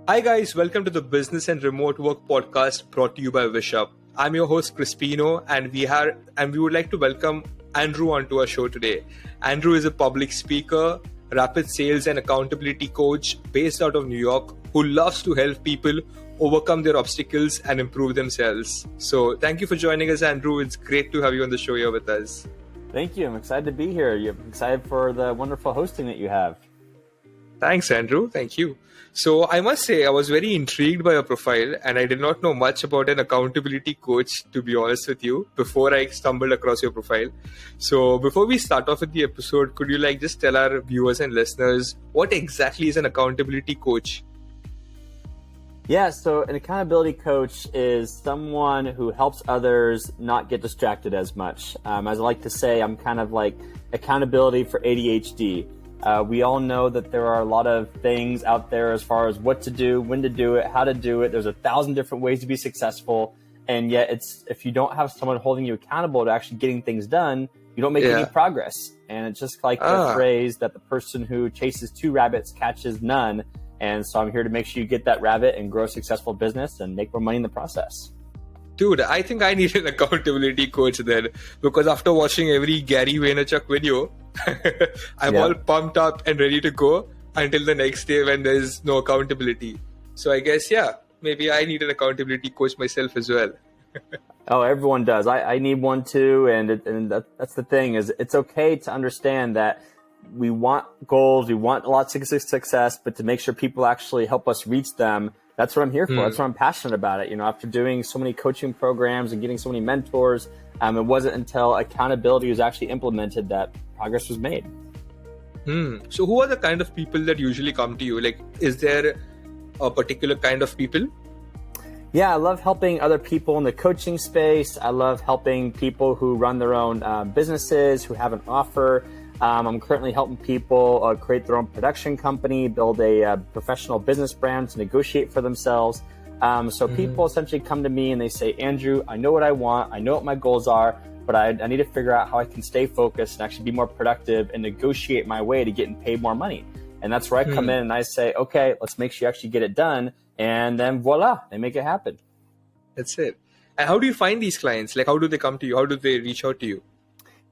Hi guys, welcome to the Business and Remote Work podcast brought to you by Wishup. I'm your host Crispino, and we would like to welcome Andrew onto our show today. Andrew is a public speaker, rapid sales and accountability coach based out of New York who loves to help people overcome their obstacles and improve themselves. So thank you for joining us, Andrew. It's great to have you on the show here with us. Thank you. I'm excited to be here. I'm excited for the wonderful hosting that you have. Thanks, Andrew. Thank you. So I must say, I was very intrigued by your profile, and I did not know much about an accountability coach, to be honest with you, before I stumbled across your profile. So before we start off with the episode, could you just tell our viewers and listeners what exactly is an accountability coach? Yeah, so an accountability coach is someone who helps others not get distracted as much. As I like to say, I'm kind of like accountability for ADHD. We all know that there are a lot of things out there as far as what to do, when to do it, how to do it. There's 1,000 different ways to be successful. And yet if you don't have someone holding you accountable to actually getting things done, you don't make any progress. And it's just like the phrase that the person who chases 2 rabbits catches none. And so I'm here to make sure you get that rabbit and grow a successful business and make more money in the process. Dude, I think I need an accountability coach then, because after watching every Gary Vaynerchuk video, I'm all pumped up and ready to go until the next day when there's no accountability. So I guess, maybe I need an accountability coach myself as well. Oh, everyone does. I need one too. And that's the thing is it's okay to understand that we want goals, we want lots of success, but to make sure people actually help us reach them, that's what I'm here for. That's what I'm passionate about it. After doing so many coaching programs and getting so many mentors, it wasn't until accountability was actually implemented that progress was made. So who are the kind of people that usually come to you? Is there a particular kind of people? Yeah, I love helping other people in the coaching space. I love helping people who run their own businesses, who have an offer. I'm currently helping people create their own production company, build a professional business brand to negotiate for themselves. So people essentially come to me and they say, Andrew, I know what I want. I know what my goals are, but I need to figure out how I can stay focused and actually be more productive and negotiate my way to getting paid more money. And that's where I come in and I say, okay, let's make sure you actually get it done. And then voila, they make it happen. That's it. And how do you find these clients? How do they come to you? How do they reach out to you?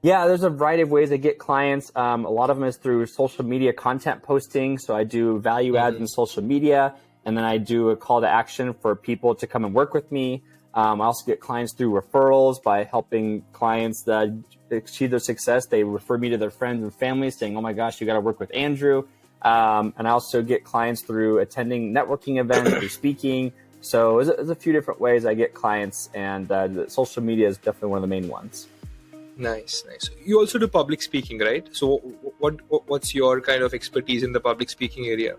Yeah, there's a variety of ways I get clients. A lot of them is through social media content posting. So I do value adds in social media, and then I do a call to action for people to come and work with me. I also get clients through referrals by helping clients that achieve their success. They refer me to their friends and family saying, oh my gosh, you got to work with Andrew. And I also get clients through attending networking events, through speaking. So there's a few different ways I get clients, and social media is definitely one of the main ones. Nice. You also do public speaking, right? So what's your kind of expertise in the public speaking area?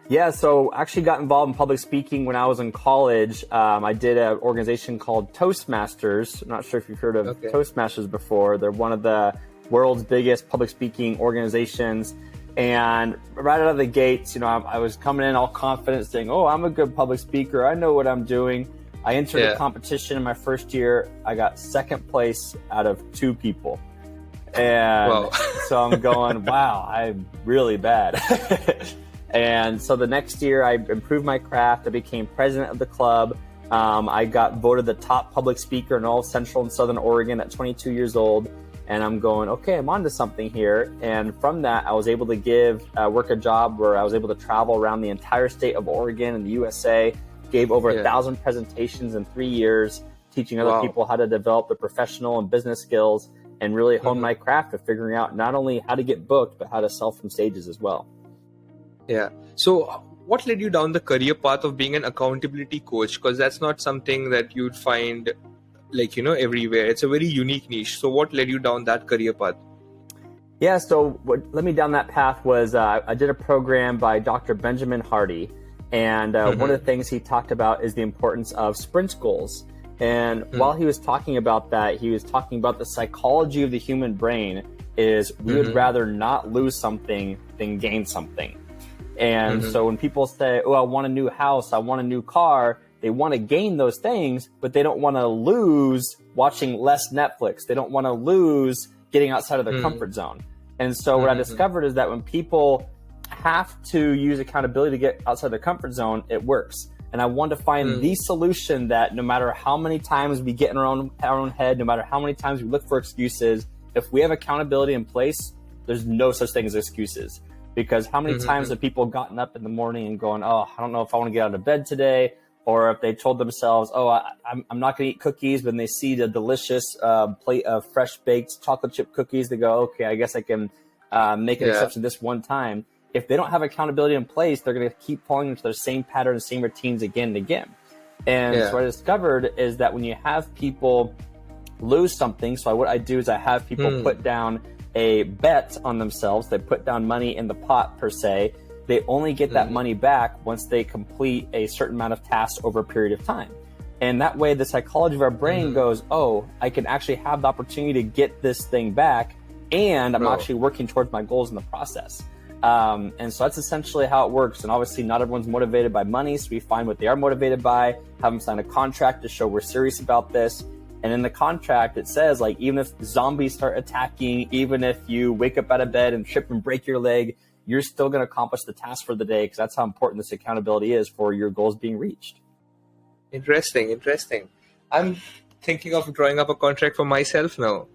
Yeah, so I actually got involved in public speaking when I was in college. I did an organization called Toastmasters. I'm not sure if you've heard of Toastmasters before. They're one of the world's biggest public speaking organizations. And right out of the gates, I was coming in all confident saying, oh, I'm a good public speaker. I know what I'm doing. I entered a competition in my first year. I got second place out of 2 people. And so I'm going, wow, I'm really bad. And so the next year I improved my craft. I became president of the club. I got voted the top public speaker in all of Central and Southern Oregon at 22 years old. And I'm going, okay, I'm onto something here. And from that, I was able to work a job where I was able to travel around the entire state of Oregon and the USA. Gave over 1,000 presentations in 3 years, teaching other people how to develop their professional and business skills and really hone my craft of figuring out not only how to get booked, but how to sell from stages as well. Yeah. So what led you down the career path of being an accountability coach? Because that's not something that you'd find everywhere. It's a very unique niche. So what led you down that career path? Yeah. So what led me down that path was I did a program by Dr. Benjamin Hardy. And one of the things he talked about is the importance of sprint goals. And while he was talking about that, he was talking about the psychology of the human brain is we would rather not lose something than gain something. And so when people say, oh, I want a new house, I want a new car, they want to gain those things, but they don't want to lose watching less Netflix. They don't want to lose getting outside of their comfort zone. And so what I discovered is that when people have to use accountability to get outside their comfort zone, it works. And I want to find the solution that no matter how many times we get in our own head, no matter how many times we look for excuses, if we have accountability in place, there's no such thing as excuses. Because how many times have people gotten up in the morning and going, oh, I don't know if I want to get out of bed today, or if they told themselves, oh, I'm not going to eat cookies, but then they see the delicious plate of fresh baked chocolate chip cookies, they go, okay, I guess I can make an exception this one time. If they don't have accountability in place, they're going to keep falling into their same patterns, same routines again and again. And so what I discovered is that when you have people lose something, so what I do is I have people put down a bet on themselves. They put down money in the pot per se. They only get that money back once they complete a certain amount of tasks over a period of time. And that way the psychology of our brain goes, oh, I can actually have the opportunity to get this thing back, and I'm actually working towards my goals in the process. And so that's essentially how it works. And obviously not everyone's motivated by money. So we find what they are motivated by, have them sign a contract to show we're serious about this. And in the contract, it says, like, even if zombies start attacking, even if you wake up out of bed and trip and break your leg, you're still going to accomplish the task for the day, because that's how important this accountability is for your goals being reached. Interesting. I'm thinking of drawing up a contract for myself now.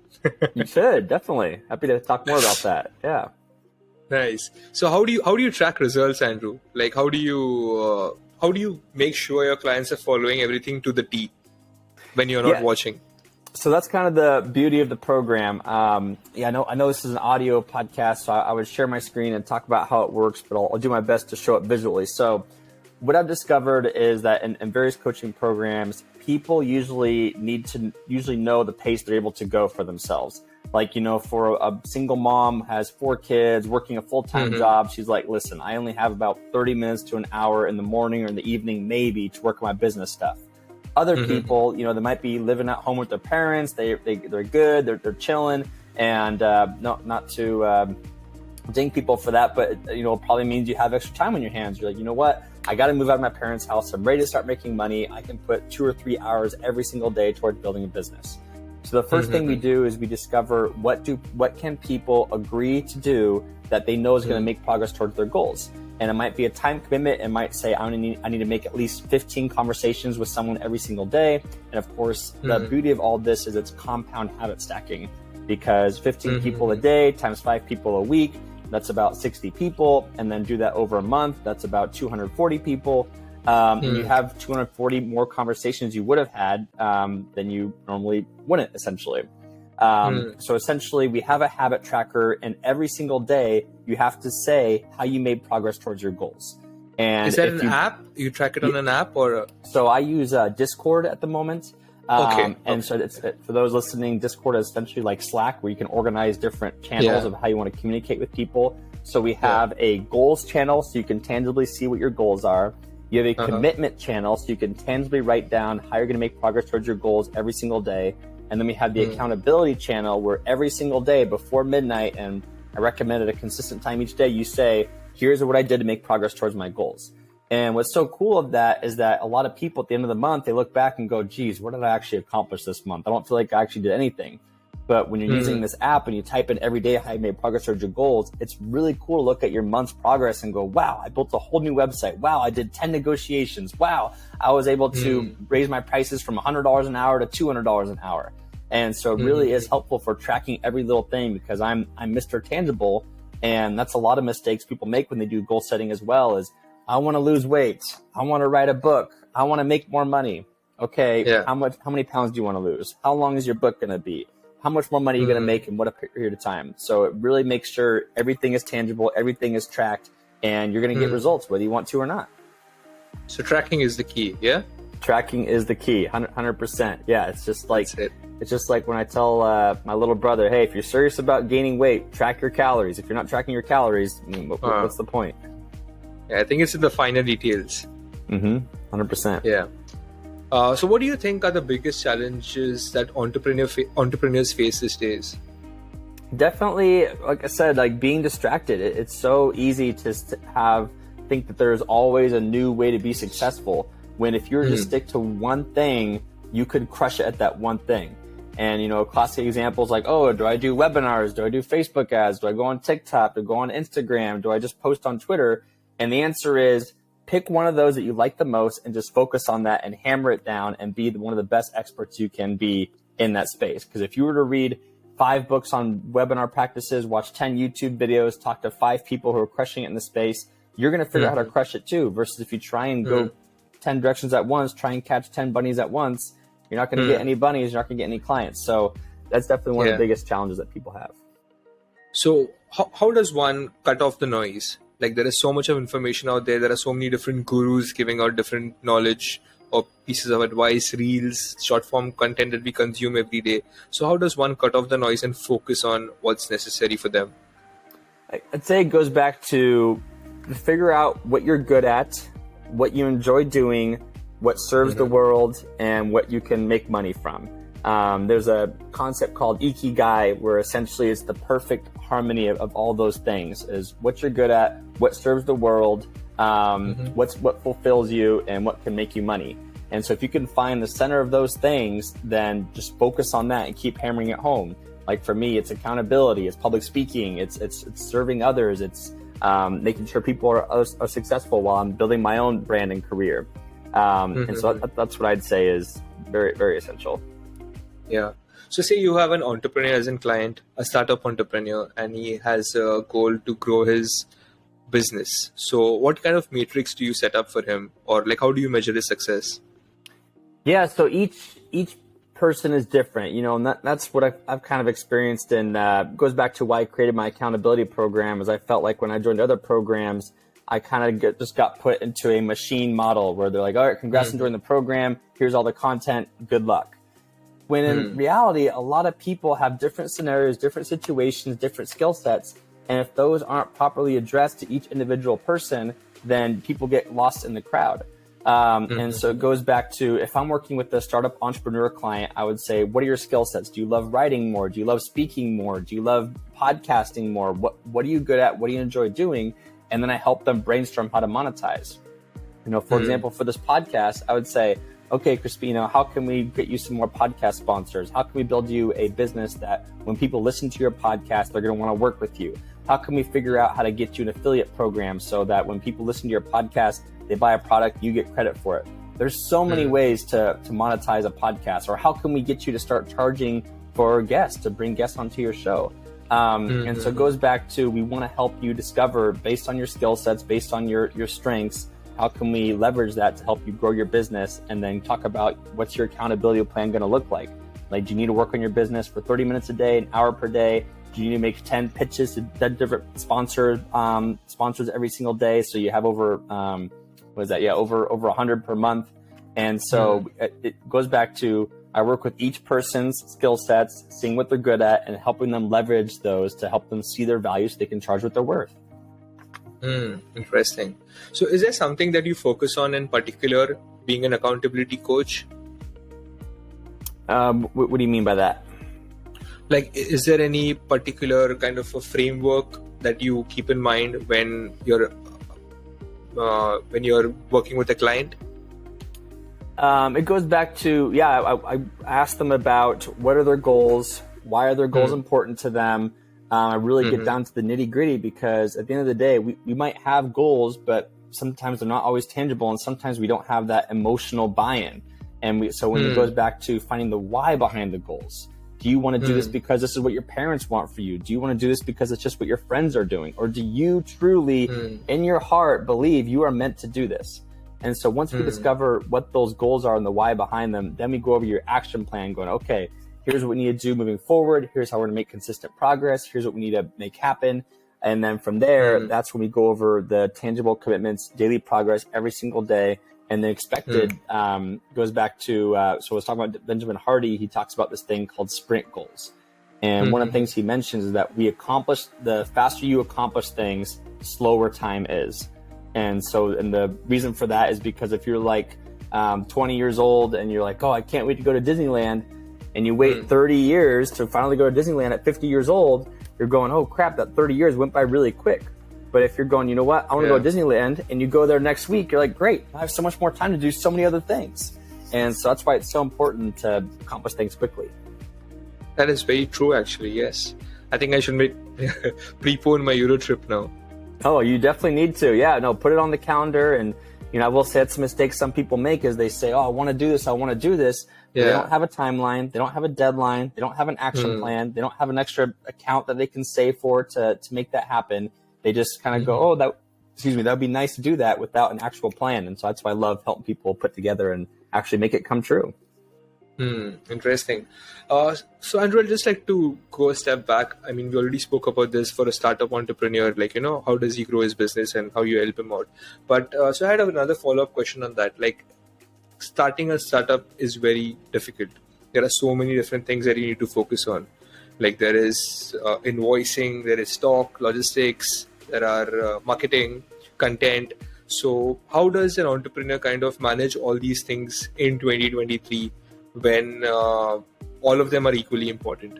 You should, definitely. Happy to talk more about that. Yeah. Nice. So how do you track results, Andrew? Like, how do you make sure your clients are following everything to the T when you're not watching? So that's kind of the beauty of the program. I know this is an audio podcast, so I would share my screen and talk about how it works, but I'll do my best to show it visually. So what I've discovered is that in various coaching programs, people usually know the pace they're able to go for themselves. Like, for a single mom, has 4 kids, working a full-time job, she's like, listen, I only have about 30 minutes to an hour in the morning or in the evening, maybe, to work on my business stuff. Other people, they might be living at home with their parents. They're good. They're chilling, and not to ding people for that, but it probably means you have extra time on your hands. You're like, you know what? I got to move out of my parents' house. I'm ready to start making money. I can put 2 or 3 hours every single day towards building a business. So the first thing we do is we discover what can people agree to do that they know is going to make progress towards their goals. And it might be a time commitment. It might say, I need to make at least 15 conversations with someone every single day. And of course, the beauty of all this is it's compound habit stacking, because 15 people a day times 5 people a week, that's about 60 people. And then do that over a month, that's about 240 people. And you have 240 more conversations you would have had than you normally wouldn't, essentially. So essentially, we have a habit tracker, and every single day you have to say how you made progress towards your goals. And is that an app? You track it on an app, or? So I use Discord at the moment. And so for those listening, Discord is essentially like Slack, where you can organize different channels of how you want to communicate with people. So we have a goals channel, so you can tangibly see what your goals are. You have a commitment channel, so you can tangibly write down how you're going to make progress towards your goals every single day. And then we have the accountability channel, where every single day before midnight, and I recommend at a consistent time each day, you say, here's what I did to make progress towards my goals. And what's so cool of that is that a lot of people at the end of the month, they look back and go, geez, what did I actually accomplish this month? I don't feel like I actually did anything. But when you're using this app and you type in every day how you made progress towards your goals, it's really cool to look at your month's progress and go, wow, I built a whole new website. Wow, I did 10 negotiations. Wow, I was able to raise my prices from $100 an hour to $200 an hour. And so it really is helpful for tracking every little thing, because I'm Mr. Tangible. And that's a lot of mistakes people make when they do goal setting as well, is I want to lose weight. I want to write a book. I want to make more money. Okay, how many pounds do you want to lose? How long is your book going to be? How much more money are you going to make in what a period of time? So it really makes sure everything is tangible, everything is tracked, and you're going to get results whether you want to or not. So tracking is the key, yeah? Tracking is the key, 100%. Yeah, it's just like it's just like when I tell my little brother, hey, if you're serious about gaining weight, track your calories. If you're not tracking your calories, what's the point? Yeah, I think it's in the finer details. 100%. Yeah. So what do you think are the biggest challenges that entrepreneurs face these days? Definitely, like I said, like being distracted. It's so easy to think that there's always a new way to be successful, when if you were to stick to one thing, you could crush it at that one thing. And, classic examples like, oh, do I do webinars? Do I do Facebook ads? Do I go on TikTok? Do I go on Instagram? Do I just post on Twitter? And the answer is pick one of those that you like the most and just focus on that and hammer it down and be one of the best experts you can be in that space. Because if you were to read 5 books on webinar practices, watch 10 YouTube videos, talk to 5 people who are crushing it in the space, you're going to figure out how to crush it too. Versus if you try and go 10 directions at once, try and catch 10 bunnies at once, you're not going to get any bunnies, you're not going to get any clients. So that's definitely one of the biggest challenges that people have. So how does one cut off the noise? Like there is so much of information out there. There are so many different gurus giving out different knowledge or pieces of advice, reels, short form content that we consume every day. So how does one cut off the noise and focus on what's necessary for them? I'd say it goes back to figure out what you're good at, what you enjoy doing, what serves the world, and what you can make money from. There's a concept called ikigai, where essentially it's the perfect harmony of all those things, is what you're good at, what serves the world, what fulfills you, and what can make you money. And so if you can find the center of those things, then just focus on that and keep hammering it home. Like for me, it's accountability, it's public speaking, it's serving others, it's making sure people are successful while I'm building my own brand and career. And so that's what I'd say is very, very essential. Yeah. So say you have an entrepreneur as a client, a startup entrepreneur, and he has a goal to grow his business. So what kind of matrix do you set up for him? Or like, how do you measure his success? Yeah. So each person is different, and that's what I've kind of experienced, and goes back to why I created my accountability program, is I felt like when I joined other programs, I kind of just got put into a machine model where they're like, all right, congrats on joining the program. Here's all the content. Good luck. When in reality, a lot of people have different scenarios, different situations, different skill sets. And if those aren't properly addressed to each individual person, then people get lost in the crowd. And so it goes back to, if I'm working with a startup entrepreneur client, I would say, what are your skill sets? Do you love writing more? Do you love speaking more? Do you love podcasting more? What are you good at? What do you enjoy doing? And then I help them brainstorm how to monetize. For example, for this podcast, I would say, okay, Crispino, how can we get you some more podcast sponsors? How can we build you a business that when people listen to your podcast, they're going to want to work with you? How can we figure out how to get you an affiliate program so that when people listen to your podcast, they buy a product, you get credit for it? There's so many ways to monetize a podcast. Or how can we get you to start charging for guests, to bring guests onto your show? And so it goes back to, we want to help you discover, based on your skill sets, based on your strengths, how can we leverage that to help you grow your business? And then talk about, what's your accountability plan going to look like? Like, do you need to work on your business for 30 minutes a day, an hour per day? Do you need to make 10 pitches to 10 different sponsors every single day? So you have over, over 100 per month. And so it goes back to, I work with each person's skill sets, seeing what they're good at, and helping them leverage those to help them see their value so they can charge what they're worth. Interesting. So is there something that you focus on in particular, being an accountability coach? What do you mean by that? Like, is there any particular kind of a framework that you keep in mind when you're working with a client? It goes back to, I ask them about what are their goals, why are their goals important to them. I really get down to the nitty gritty, because at the end of the day, we might have goals, but sometimes they're not always tangible, and sometimes we don't have that emotional buy-in. And so when it goes back to finding the why behind the goals, do you want to do this because this is what your parents want for you? Do you want to do this because it's just what your friends are doing? Or do you truly, in your heart, believe you are meant to do this? And so once we discover what those goals are and the why behind them, then we go over your action plan, going, okay, here's what we need to do moving forward. Here's how we're going to make consistent progress. Here's what we need to make happen. And then from there, that's when we go over the tangible commitments, daily progress every single day. And the expected goes back to, so I was talking about Benjamin Hardy. He talks about this thing called sprint goals. And one of the things he mentions is that the faster you accomplish things, slower time is. And the reason for that is because if you're like 20 years old and you're like, oh, I can't wait to go to Disneyland, and you wait 30 years to finally go to Disneyland at 50 years old, you're going, oh crap, that 30 years went by really quick. But if you're going, you know what, I want to go to Disneyland, and you go there next week, you're like, great, I have so much more time to do so many other things. And so that's why it's so important to accomplish things quickly. That is very true, actually. Yes, I think I should prepone my Euro trip now. Oh, you definitely need to. Yeah, no, put it on the calendar. And I will say that's a mistake some people make is they say, "Oh, I want to do this. I want to do this." Yeah. They don't have a timeline. They don't have a deadline. They don't have an action plan. They don't have an extra account that they can save for to make that happen. They just kind of go, "Oh, that would be nice to do that," without an actual plan. And so that's why I love helping people put together and actually make it come true. Interesting. So Andrew, I'd just like to go a step back. I mean, we already spoke about this for a startup entrepreneur, like, how does he grow his business and how you help him out. But so I had another follow-up question on that. Like, starting a startup is very difficult. There are so many different things that you need to focus on. Like there is invoicing, there is stock, logistics, there are marketing, content. So how does an entrepreneur kind of manage all these things in 2023 when all of them are equally important?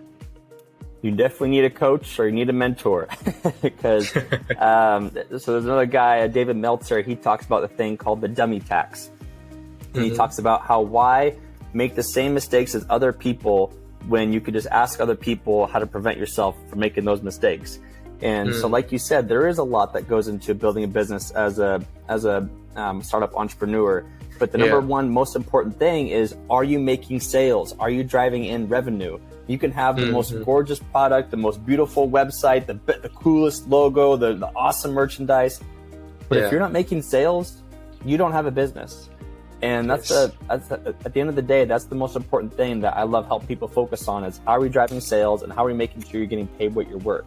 You definitely need a coach or you need a mentor because so there's another guy, David Meltzer, he talks about the thing called the dummy tax. And he talks about why make the same mistakes as other people when you could just ask other people how to prevent yourself from making those mistakes. And so like you said, there is a lot that goes into building a business as a startup entrepreneur. But the number one most important thing is, are you making sales? Are you driving in revenue? You can have the most gorgeous product, the most beautiful website, the coolest logo, the awesome merchandise. But if you're not making sales, you don't have a business. And that's at the end of the day, that's the most important thing that I love helping people focus on is how are we driving sales and how are we making sure you're getting paid what you're worth?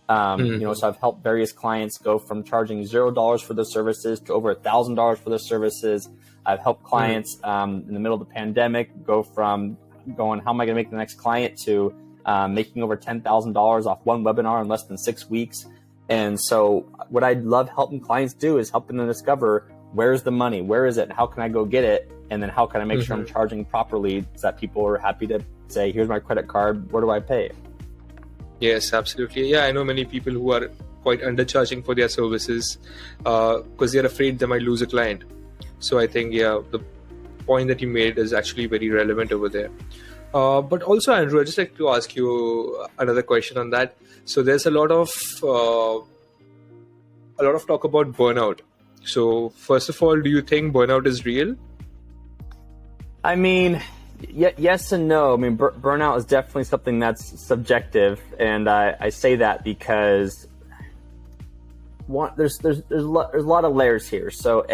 So I've helped various clients go from charging $0 for their services to over $1,000 for their services. I've helped clients in the middle of the pandemic go from going, how am I going to make the next client, to making over $10,000 off one webinar in less than 6 weeks. And so what I love helping clients do is helping them discover, where's the money? Where is it? And how can I go get it? And then how can I make sure I'm charging properly so that people are happy to say, here's my credit card. Where do I pay? Yes, absolutely. Yeah, I know many people who are quite undercharging for their services because they're afraid they might lose a client. So I think, the point that you made is actually very relevant over there. But also, Andrew, I'd just like to ask you another question on that. So there's a lot of talk about burnout. So first of all, do you think burnout is real? I mean, yes and no. I mean, burnout is definitely something that's subjective, and I say that because there's a lot of layers here. So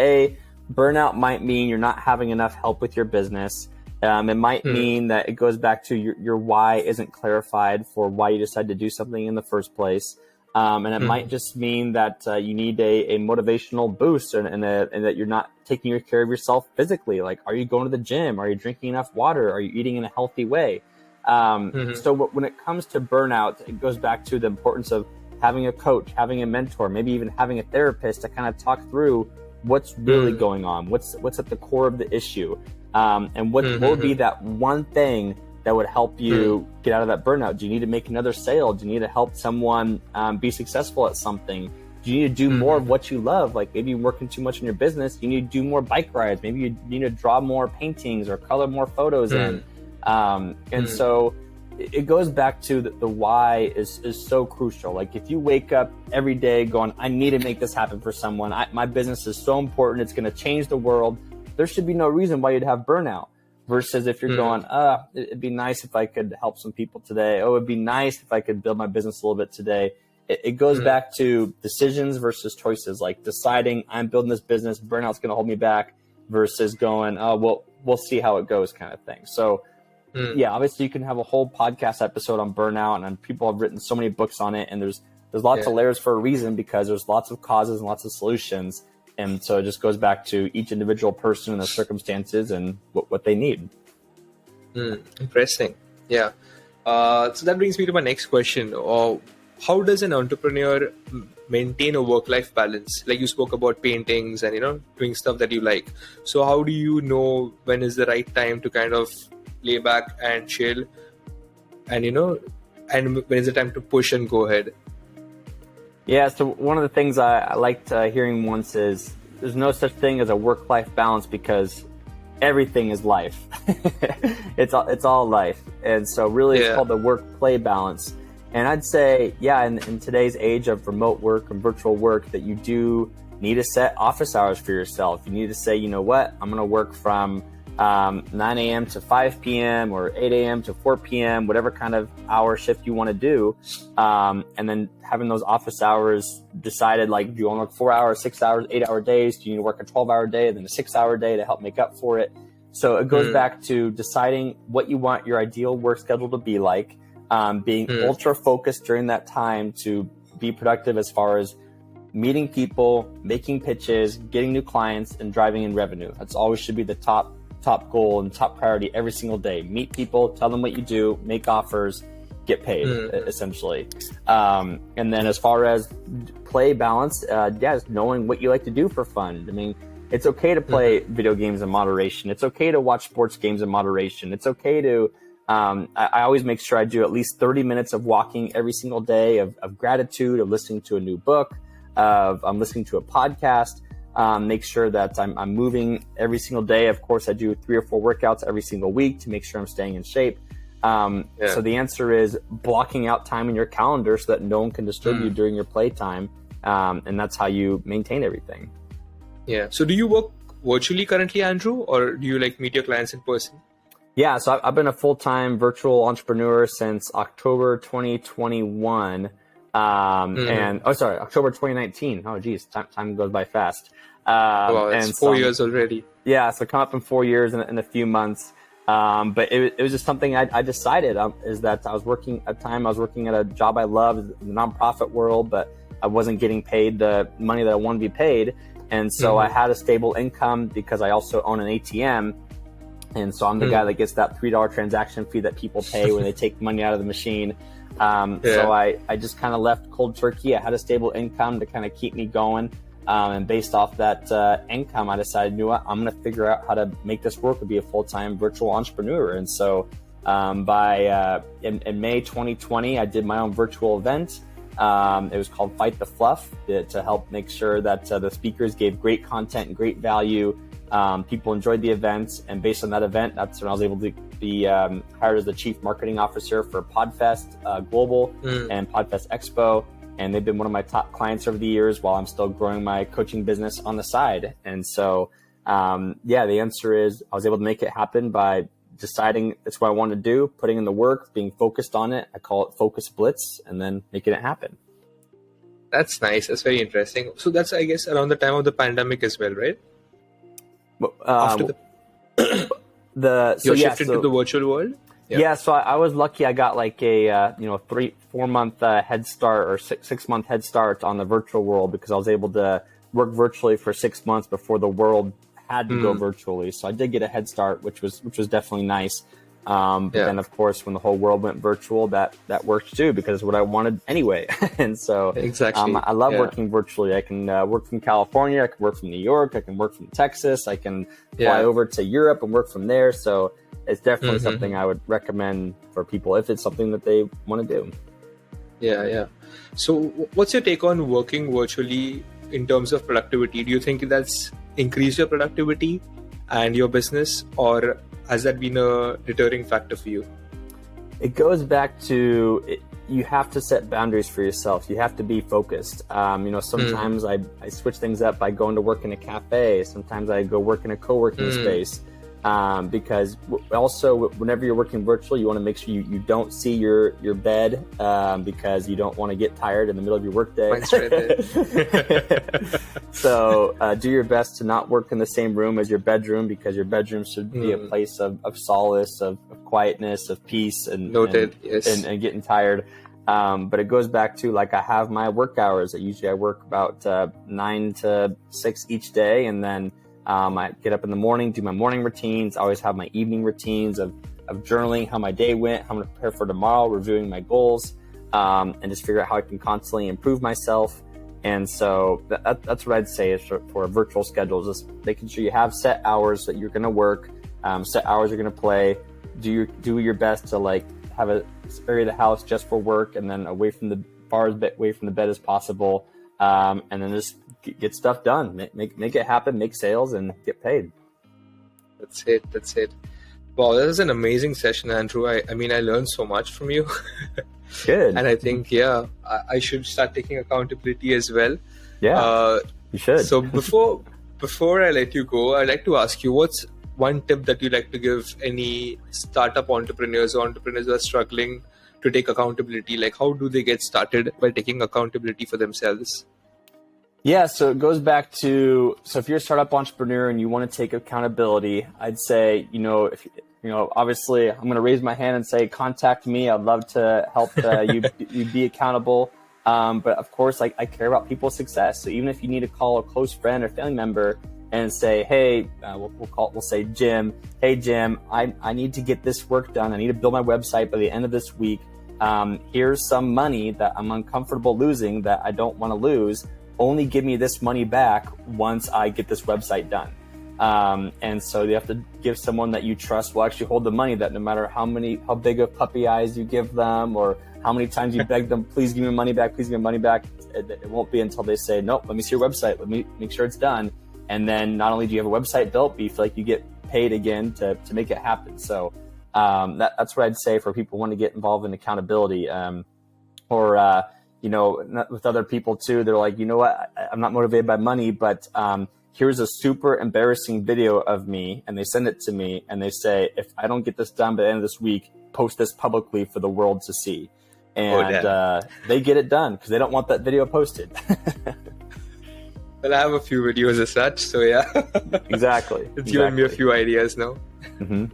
burnout might mean you're not having enough help with your business. It might mean that it goes back to your why isn't clarified for why you decided to do something in the first place. And it might just mean that you need a motivational boost and that you're not taking care of yourself physically. Like, are you going to the gym? Are you drinking enough water? Are you eating in a healthy way? So when it comes to burnout, it goes back to the importance of having a coach, having a mentor, maybe even having a therapist to kind of talk through what's really going on, what's at the core of the issue, and what would be that one thing that would help you get out of that burnout. Do you need to make another sale? Do you need to help someone be successful at something? Do you need to do more of what you love? Like maybe you're working too much in your business. You need to do more bike rides. Maybe you need to draw more paintings or color more photos in. And so it goes back to the why is so crucial. Like if you wake up every day going, I need to make this happen for someone. My business is so important. It's going to change the world. There should be no reason why you'd have burnout. Versus if you're going, it'd be nice if I could help some people today. Oh, it'd be nice if I could build my business a little bit today. It goes back to decisions versus choices, like deciding I'm building this business, burnout's going to hold me back, versus going, oh, well, we'll see how it goes kind of thing. So yeah, obviously you can have a whole podcast episode on burnout, and people have written so many books on it, and there's lots of layers for a reason, because there's lots of causes and lots of solutions. And so it just goes back to each individual person and their circumstances and what they need. Interesting. Yeah. So that brings me to my next question. How does an entrepreneur maintain a work-life balance? Like you spoke about paintings and, doing stuff that you like. So how do you know when is the right time to kind of lay back and chill and, and when is the time to push and go ahead? Yeah, so one of the things I liked hearing once is there's no such thing as a work-life balance, because everything is life. It's all life. And so really it's called the work-play balance. And I'd say, in today's age of remote work and virtual work, that you do need to set office hours for yourself. You need to say, you know what, I'm going to work from 9 a.m. to 5 p.m. or 8 a.m. to 4 p.m., whatever kind of hour shift you want to do. And then having those office hours decided, like, do you want to work 4 hours, 6 hours, 8-hour days? Do you need to work a 12-hour day, then a 6-hour day to help make up for it? So it goes back to deciding what you want your ideal work schedule to be like, being ultra focused during that time to be productive as far as meeting people, making pitches, getting new clients, and driving in revenue. That's always should be the top goal and top priority every single day. Meet people, tell them what you do, make offers, get paid, essentially. And then as far as play balance, just knowing what you like to do for fun. I mean, it's okay to play video games in moderation. It's okay to watch sports games in moderation. It's okay to, I always make sure I do at least 30 minutes of walking every single day, of gratitude, of listening to a new book, of listening to a podcast. Make sure that I'm moving every single day. Of course, I do 3 or 4 workouts every single week to make sure I'm staying in shape. So the answer is blocking out time in your calendar so that no one can disturb you during your playtime. And that's how you maintain everything. Yeah. So do you work virtually currently, Andrew, or do you like meet your clients in person? Yeah. So I've been a full-time virtual entrepreneur since October 2021. October 2019. Oh, geez, time goes by fast. It's 4 years already. Yeah, so come up in 4 years in a few months. But it was just something I decided is that I was working at a job I loved in the nonprofit world, but I wasn't getting paid the money that I wanted to be paid. And so I had a stable income because I also own an ATM. And so I'm the guy that gets that $3 transaction fee that people pay when they take money out of the machine. So I just kind of left cold turkey. I had a stable income to kind of keep me going. And based off that income, I decided, you know what, I'm going to figure out how to make this work and be a full-time virtual entrepreneur. And so in May 2020, I did my own virtual event. It was called Fight the Fluff to help make sure that the speakers gave great content and great value. People enjoyed the events, and based on that event, that's when I was able to be hired as the Chief Marketing Officer for PodFest Global and PodFest Expo. And they've been one of my top clients over the years while I'm still growing my coaching business on the side. And so, the answer is I was able to make it happen by deciding it's what I want to do, putting in the work, being focused on it. I call it Focus Blitz, and then making it happen. That's nice. That's very interesting. So that's, I guess, around the time of the pandemic as well, right? After shift into the virtual world? Yeah, so I was lucky. I got like a 3-4 month head start or 6 month head start on the virtual world because I was able to work virtually for 6 months before the world had to go virtually. So I did get a head start, which was definitely nice. But then of course, when the whole world went virtual, that worked too because it's what I wanted anyway. And so exactly, I love working virtually. I can work from California. I can work from New York. I can work from Texas. I can fly over to Europe and work from there. So it's definitely something I would recommend for people if it's something that they want to do. Yeah. So what's your take on working virtually in terms of productivity? Do you think that's increased your productivity and your business, or has that been a deterring factor for you? It goes back to you have to set boundaries for yourself. You have to be focused. Sometimes I switch things up by going to work in a cafe. Sometimes I go work in a co-working space. Because also whenever you're working virtual, you want to make sure you don't see your bed because you don't want to get tired in the middle of your workday. So do your best to not work in the same room as your bedroom because your bedroom should be a place of solace, of quietness, of peace, and getting tired. But it goes back to like I have my work hours. Usually I work about 9 to 6 each day, and then I get up in the morning, do my morning routines. I always have my evening routines of journaling how my day went, how I'm going to prepare for tomorrow, reviewing my goals, and just figure out how I can constantly improve myself. And so that's what I'd say is for a virtual schedule, just making sure you have set hours that you're going to work, set hours you're going to play. Do your best to like have a area of the house just for work, and then away from the bed as possible, and then just get stuff done, make it happen, make sales, and get paid. That's it. That's it. Wow, that was an amazing session, Andrew. I mean, I learned so much from you. Good. And I think, yeah, I should start taking accountability as well. Yeah, you should. So before I let you go, I'd like to ask you, what's one tip that you'd like to give any startup entrepreneurs or entrepreneurs who are struggling to take accountability? Like, how do they get started by taking accountability for themselves? Yeah, so it goes back to, so if you're a startup entrepreneur and you want to take accountability, I'd say, obviously I'm going to raise my hand and say, contact me. I'd love to help you be accountable. But of course, I care about people's success. So even if you need to call a close friend or family member and say, hey, we'll say Jim, hey Jim, I need to get this work done. I need to build my website by the end of this week. Here's some money that I'm uncomfortable losing that I don't want to lose. Only give me this money back once I get this website done. And so you have to give someone that you trust will actually hold the money, that no matter how big of puppy eyes you give them or how many times you beg them, please give me money back, please give me money back. It won't be until they say, nope, let me see your website. Let me make sure it's done. And then not only do you have a website built, but you feel like you get paid again to make it happen. So that's what I'd say for people who want to get involved in accountability. With other people too, they're like, you know what, I'm not motivated by money, but here's a super embarrassing video of me, and they send it to me, and they say, if I don't get this done by the end of this week, post this publicly for the world to see. And they get it done because they don't want that video posted. Well, I have a few videos as such, so yeah. Exactly. It's given me a few ideas now. Mm-hmm.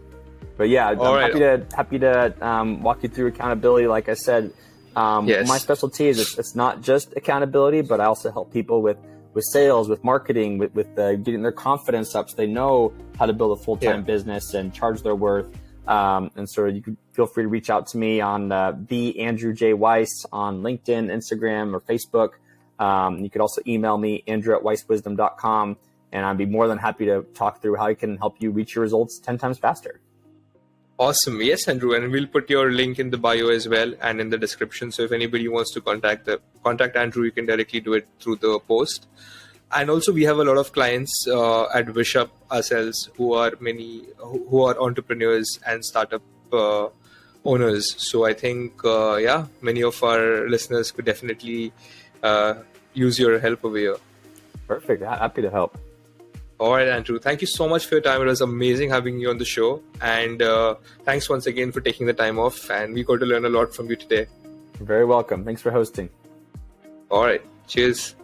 But yeah, I'm happy to walk you through accountability. Like I said, yes. My specialty is it's not just accountability, but I also help people with sales, with marketing, with getting their confidence up so they know how to build a full-time business and charge their worth. And so you can feel free to reach out to me on the Andrew J. Weiss on LinkedIn, Instagram, or Facebook. You could also email me, andrew@weisswisdom.com, and I'd be more than happy to talk through how I can help you reach your results 10 times faster. Awesome. Yes, Andrew. And we'll put your link in the bio as well and in the description. So if anybody wants to contact Andrew, you can directly do it through the post. And also we have a lot of clients at Wishup ourselves who are entrepreneurs and startup owners. So I think, many of our listeners could definitely use your help over here. Perfect. Happy to help. All right, Andrew. Thank you so much for your time. It was amazing having you on the show. And thanks once again for taking the time off. And we got to learn a lot from you today. You're very welcome. Thanks for hosting. All right. Cheers.